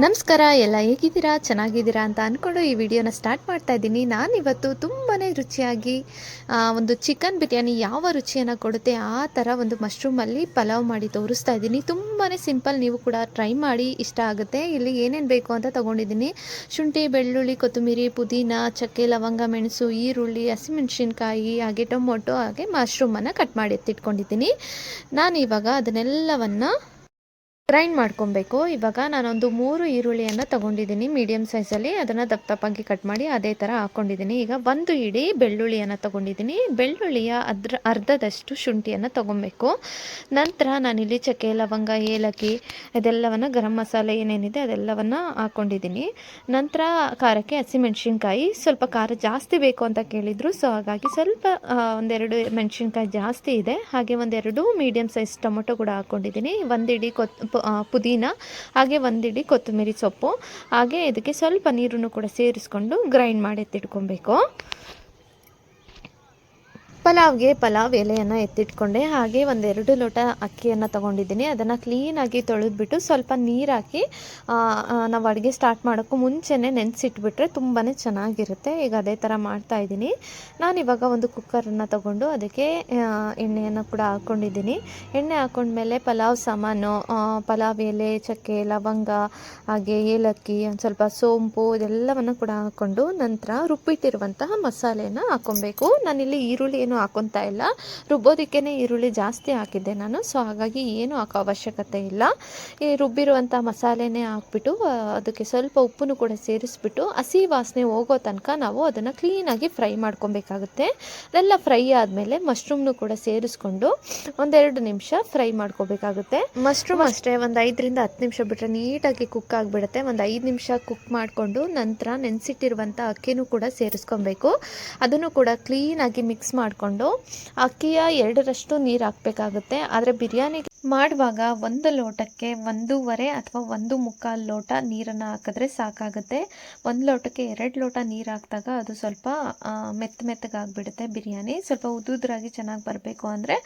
ನಮಸ್ಕಾರ, ಎಲ್ಲ ಹೇಗಿದ್ದೀರಾ? ಚೆನ್ನಾಗಿದ್ದೀರಾ ಅಂತ ಅಂದ್ಕೊಂಡು ಈ ವಿಡಿಯೋನ ಸ್ಟಾರ್ಟ್ ಮಾಡ್ತಾ ಇದ್ದೀನಿ. ನಾನಿವತ್ತು ತುಂಬಾ ರುಚಿಯಾಗಿ ಒಂದು ಚಿಕನ್ ಬಿರಿಯಾನಿ ಯಾವ ರುಚಿಯನ್ನು ಕೊಡುತ್ತೆ ಆ ಥರ ಒಂದು ಮಶ್ರೂಮಲ್ಲಿ ಪಲಾವ್ ಮಾಡಿ ತೋರಿಸ್ತಾ ಇದ್ದೀನಿ. ತುಂಬಾ ಸಿಂಪಲ್, ನೀವು ಕೂಡ ಟ್ರೈ ಮಾಡಿ, ಇಷ್ಟ ಆಗುತ್ತೆ. ಇಲ್ಲಿ ಏನೇನು ಬೇಕು ಅಂತ ತೊಗೊಂಡಿದ್ದೀನಿ: ಶುಂಠಿ, ಬೆಳ್ಳುಳ್ಳಿ, ಕೊತ್ತಂಬರಿ, ಪುದೀನ, ಚಕ್ಕೆ, ಲವಂಗ, ಮೆಣಸು, ಈರುಳ್ಳಿ, ಹಸಿಮೆಣಸಿನ್ಕಾಯಿ, ಹಾಗೆ ಟೊಮೊಟೊ, ಹಾಗೆ ಮಶ್ರೂಮನ್ನು ಕಟ್ ಮಾಡಿ ಎತ್ತಿಟ್ಕೊಂಡಿದ್ದೀನಿ. ನಾನು ಇವಾಗ ಅದನ್ನೆಲ್ಲವನ್ನು ಗ್ರೈಂಡ್ ಮಾಡ್ಕೊಬೇಕು. ಇವಾಗ ನಾನೊಂದು 3 ಈರುಳ್ಳಿಯನ್ನು ತೊಗೊಂಡಿದ್ದೀನಿ ಮೀಡಿಯಮ್ ಸೈಜಲ್ಲಿ. ಅದನ್ನು ದಪ್ಪ ದಪ್ಪಾಗಿ ಕಟ್ ಮಾಡಿ ಅದೇ ಥರ ಹಾಕ್ಕೊಂಡಿದ್ದೀನಿ. ಈಗ 1 ಇಡೀ ಬೆಳ್ಳುಳ್ಳಿಯನ್ನು ತೊಗೊಂಡಿದ್ದೀನಿ. ಬೆಳ್ಳುಳ್ಳಿಯ ಅರ್ಧದಷ್ಟು ಶುಂಠಿಯನ್ನು ತೊಗೊಬೇಕು. ನಂತರ ನಾನಿಲ್ಲಿ ಚಕ್ಕೆ, ಲವಂಗ, ಏಲಕ್ಕಿ ಇದೆಲ್ಲವನ್ನು, ಗರಂ ಮಸಾಲೆ ಏನೇನಿದೆ ಅದೆಲ್ಲವನ್ನು ಹಾಕ್ಕೊಂಡಿದ್ದೀನಿ. ನಂತರ ಖಾರಕ್ಕೆ ಹಸಿಮೆಣ್ಸಿನ್ಕಾಯಿ, ಸ್ವಲ್ಪ ಖಾರ ಜಾಸ್ತಿ ಬೇಕು ಅಂತ ಕೇಳಿದರು, ಸೊ ಹಾಗಾಗಿ ಸ್ವಲ್ಪ ಒಂದೆರಡು ಮೆಣಸಿನ್ಕಾಯಿ ಜಾಸ್ತಿ ಇದೆ. ಹಾಗೆ ಒಂದೆರಡು ಮೀಡಿಯಮ್ ಸೈಜ್ ಟೊಮೊಟೊ ಕೂಡ ಹಾಕ್ಕೊಂಡಿದ್ದೀನಿ. 1 ಇಡೀ ಪುದೀನ, ಹಾಗೆ 1 ಇಡೀ ಕೊತ್ತಂಬರಿ ಸೊಪ್ಪು, ಹಾಗೆ ಇದಕ್ಕೆ ಸ್ವಲ್ಪ ನೀರನ್ನು ಕೂಡ ಸೇರಿಸ್ಕೊಂಡು ಗ್ರೈಂಡ್ ಮಾಡಿ ಎತ್ತಿಟ್ಕೊಬೇಕು. ಪಲಾವ್ಗೆ ಪಲಾವ್ ಎಲೆಯನ್ನು ಎತ್ತಿಟ್ಕೊಂಡೆ. ಹಾಗೆ 1-2 ಲೋಟ ಅಕ್ಕಿಯನ್ನು ತೊಗೊಂಡಿದ್ದೀನಿ. ಅದನ್ನು ಕ್ಲೀನಾಗಿ ತೊಳೆದ್ಬಿಟ್ಟು ಸ್ವಲ್ಪ ನೀರು ಹಾಕಿ ನಾವು ಅಡುಗೆ ಸ್ಟಾರ್ಟ್ ಮಾಡೋಕ್ಕೂ ಮುಂಚೆನೇ ನೆನೆಸಿಟ್ಬಿಟ್ರೆ ತುಂಬಾ ಚೆನ್ನಾಗಿರುತ್ತೆ. ಈಗ ಅದೇ ಥರ ಮಾಡ್ತಾಯಿದ್ದೀನಿ. ನಾನಿವಾಗ ಒಂದು ಕುಕ್ಕರನ್ನು ತೊಗೊಂಡು ಅದಕ್ಕೆ ಎಣ್ಣೆಯನ್ನು ಕೂಡ ಹಾಕ್ಕೊಂಡಿದ್ದೀನಿ. ಎಣ್ಣೆ ಹಾಕ್ಕೊಂಡ್ಮೇಲೆ ಪಲಾವ್ ಸಾಮಾನು, ಪಲಾವ್ ಎಲೆ, ಚಕ್ಕೆ, ಲವಂಗ, ಹಾಗೆ ಏಲಕ್ಕಿ, ಒಂದು ಸ್ವಲ್ಪ ಸೋಂಪು ಇದೆಲ್ಲವನ್ನು ಕೂಡ ಹಾಕ್ಕೊಂಡು ನಂತರ ರುಬ್ಬಿಟ್ಟಿರುವಂತಹ ಮಸಾಲೆಯನ್ನು ಹಾಕ್ಕೊಬೇಕು. ನಾನಿಲ್ಲಿ ಈರುಳ್ಳಿ ಏನು ಹಾಕೊತಾ ಇಲ್ಲ, ರುಬ್ಬೋದಕ್ಕೇ ಈರುಳ್ಳಿ ಜಾಸ್ತಿ ಹಾಕಿದ್ದೆ ನಾನು, ಸೊ ಹಾಗಾಗಿ ಏನು ಹಾಕೋ ಅವಶ್ಯಕತೆ ಇಲ್ಲ. ಈ ರುಬ್ಬಿರುವಂಥ ಮಸಾಲೆನೇ ಹಾಕ್ಬಿಟ್ಟು ಅದಕ್ಕೆ ಸ್ವಲ್ಪ ಉಪ್ಪನ್ನು ಕೂಡ ಸೇರಿಸ್ಬಿಟ್ಟು ಹಸಿ ವಾಸನೆ ಹೋಗೋ ತನಕ ನಾವು ಅದನ್ನು ಕ್ಲೀನಾಗಿ ಫ್ರೈ ಮಾಡ್ಕೊಬೇಕಾಗುತ್ತೆ. ಅದೆಲ್ಲ ಫ್ರೈ ಆದಮೇಲೆ ಮಶ್ರೂಮ್ನು ಕೂಡ ಸೇರಿಸ್ಕೊಂಡು 1-2 ನಿಮಿಷ ಫ್ರೈ ಮಾಡ್ಕೋಬೇಕಾಗುತ್ತೆ. ಮಶ್ರೂಮ್ ಅಷ್ಟೇ ಒಂದು 5ರಿಂದ 10 ನಿಮಿಷ ಬಿಟ್ಟರೆ ನೀಟಾಗಿ ಕುಕ್ ಆಗಿಬಿಡುತ್ತೆ. ಒಂದು 5 ನಿಮಿಷ ಕುಕ್ ಮಾಡಿಕೊಂಡು ನಂತರ ನೆನೆಸಿಟ್ಟಿರುವಂಥ ಅಕ್ಕಿನೂ ಕೂಡ ಸೇರಿಸ್ಕೊಬೇಕು. ಅದನ್ನು ಕೂಡ ಕ್ಲೀನಾಗಿ ಮಿಕ್ಸ್ ಮಾಡಿಕೊಂಡು ಅಕ್ಕಿಯ 2ರಷ್ಟು ನೀರು ಹಾಕಬೇಕಾಗುತ್ತೆ. ಆದರೆ ಬಿರಿಯಾನಿ ಮಾಡುವಾಗ 1 ಲೋಟಕ್ಕೆ 1.5 ಅಥವಾ 1.25 ಲೋಟ ನೀರನ್ನು ಹಾಕಿದ್ರೆ ಸಾಕಾಗುತ್ತೆ. 1 ಲೋಟಕ್ಕೆ 2 ಲೋಟ ನೀರು ಹಾಕಿದಾಗ ಅದು ಸ್ವಲ್ಪ ಮೆತ್ತಗಾಗಿಬಿಡುತ್ತೆ. ಬಿರಿಯಾನಿ ಸ್ವಲ್ಪ ಉದುರಾಗಿ ಚೆನ್ನಾಗಿ ಬರಬೇಕು ಅಂದರೆ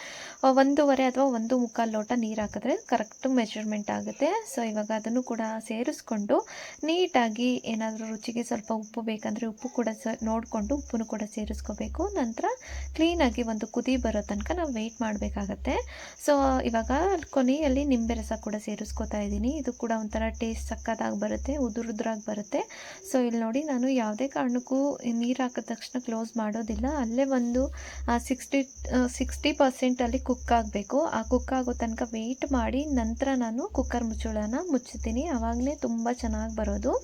1.5 ಅಥವಾ 1.25 ಲೋಟ ನೀರು ಹಾಕಿದ್ರೆ ಕರೆಕ್ಟ್ ಮೆಜರ್ಮೆಂಟ್ ಆಗುತ್ತೆ. ಸೊ ಇವಾಗ ಅದನ್ನು ಕೂಡ ಸೇರಿಸ್ಕೊಂಡು ನೀಟಾಗಿ, ಏನಾದರೂ ರುಚಿಗೆ ಸ್ವಲ್ಪ ಉಪ್ಪು ಬೇಕಂದರೆ ಉಪ್ಪು ಕೂಡ ನೋಡಿಕೊಂಡು ಉಪ್ಪನ್ನು ಕೂಡ ಸೇರಿಸ್ಕೋಬೇಕು. ನಂತರ ಕ್ಲೀನಾಗಿ ಒಂದು ಕುದಿ ಬರೋ ತನಕ ನಾವು ವೆಯ್ಟ್ ಮಾಡಬೇಕಾಗತ್ತೆ. ಸೊ ಇವಾಗ ಕೊನೆಯಲ್ಲಿ ನಿಂಬೆ ರಸ ಕೂಡ ಸೇರಿಸ್ಕೋತಾ ಇದ್ದೀನಿ. ಇದು ಕೂಡ ಒಂಥರ ಟೇಸ್ಟ್ ಸಕ್ಕತ್ತಾಗಿ ಬರುತ್ತೆ, ಉದುರಾಗಿ ಬರುತ್ತೆ. ಸೊ ಇಲ್ಲಿ ನೋಡಿ, ನಾನು ಯಾವುದೇ ಕಾರಣಕ್ಕೂ ನೀರು ಹಾಕಿದ ತಕ್ಷಣ ಕ್ಲೋಸ್ ಮಾಡೋದಿಲ್ಲ. ಅಲ್ಲೇ ಒಂದು 60% ಅಲ್ಲಿ ಕುಕ್ ಆಗಬೇಕು. ಆ ಕುಕ್ ಆಗೋ ತನಕ ವೆಯ್ಟ್ ಮಾಡಿ ನಂತರ ನಾನು ಕುಕ್ಕರ್ ಮುಚ್ಚಳನ ಮುಚ್ಚುತ್ತೀನಿ. ಆವಾಗಲೇ ತುಂಬ ಚೆನ್ನಾಗಿ ಬರೋದು.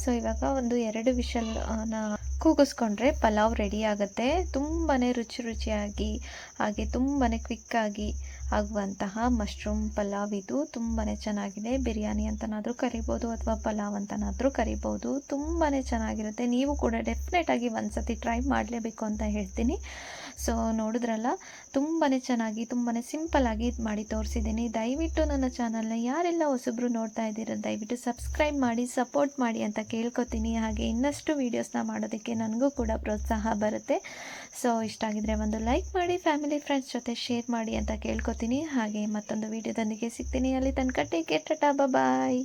ಸೊ ಇವಾಗ ಒಂದು 2 ವಿಷಲ್ನ ಕೂಗಿಸ್ಕೊಂಡ್ರೆ ಪಲಾವ್ ರೆಡಿ ಆಗುತ್ತೆ. ತುಂಬಾ ರುಚಿಯಾಗಿ ಹಾಗೆ ತುಂಬಾ ಕ್ವಿಕ್ಕಾಗಿ ಆಗುವಂತಹ ಮಶ್ರೂಮ್ ಪಲಾವ್ ಇದು. ತುಂಬಾ ಚೆನ್ನಾಗಿದೆ. ಬಿರಿಯಾನಿ ಅಂತನಾದರೂ ಕರಿಬೋದು ಅಥವಾ ಪಲಾವ್ ಅಂತನಾದರೂ ಕರಿಬೋದು. ತುಂಬಾ ಚೆನ್ನಾಗಿರುತ್ತೆ. ನೀವು ಕೂಡ ಡೆಫಿನೆಟಾಗಿ ಒಂದ್ಸತಿ ಟ್ರೈ ಮಾಡಲೇಬೇಕು ಅಂತ ಹೇಳ್ತೀನಿ. ಸೊ ನೋಡಿದ್ರಲ್ಲ, ತುಂಬಾ ಚೆನ್ನಾಗಿ ತುಂಬಾ ಸಿಂಪಲ್ಲಾಗಿ ಮಾಡಿ ತೋರಿಸಿದ್ದೀನಿ. ದಯವಿಟ್ಟು ನನ್ನ ಚಾನಲ್ನ ಯಾರೆಲ್ಲ ಹೊಸಬ್ರು ನೋಡ್ತಾ ಇದ್ದೀರ ದಯವಿಟ್ಟು ಸಬ್ಸ್ಕ್ರೈಬ್ ಮಾಡಿ, ಸಪೋರ್ಟ್ ಮಾಡಿ ಅಂತ ಕೇಳ್ಕೊತೀನಿ. ಹಾಗೆ ಇನ್ನಷ್ಟು ವೀಡಿಯೋಸ್ನ ಮಾಡೋದಕ್ಕೆ ನನಗೂ ಕೂಡ ಪ್ರೋತ್ಸಾಹ ಬರುತ್ತೆ. ಸೊ ಇಷ್ಟ ಆಗಿದ್ರೆ ಒಂದು ಲೈಕ್ ಮಾಡಿ, ಫ್ಯಾಮಿಲಿ ಫ್ರೆಂಡ್ಸ್ ಜೊತೆ ಶೇರ್ ಮಾಡಿ ಅಂತ ಕೇಳ್ಕೊತೀನಿ. ಹಾಗೆ ಮತ್ತೊಂದು ವೀಡಿಯೋದೊಂದಿಗೆ ಸಿಗ್ತೀನಿ. ಅಲ್ಲಿ ತನಕ ಟೇಕ್ ಕೇರ್, ಟಾಟಾ, ಬಾಯ್.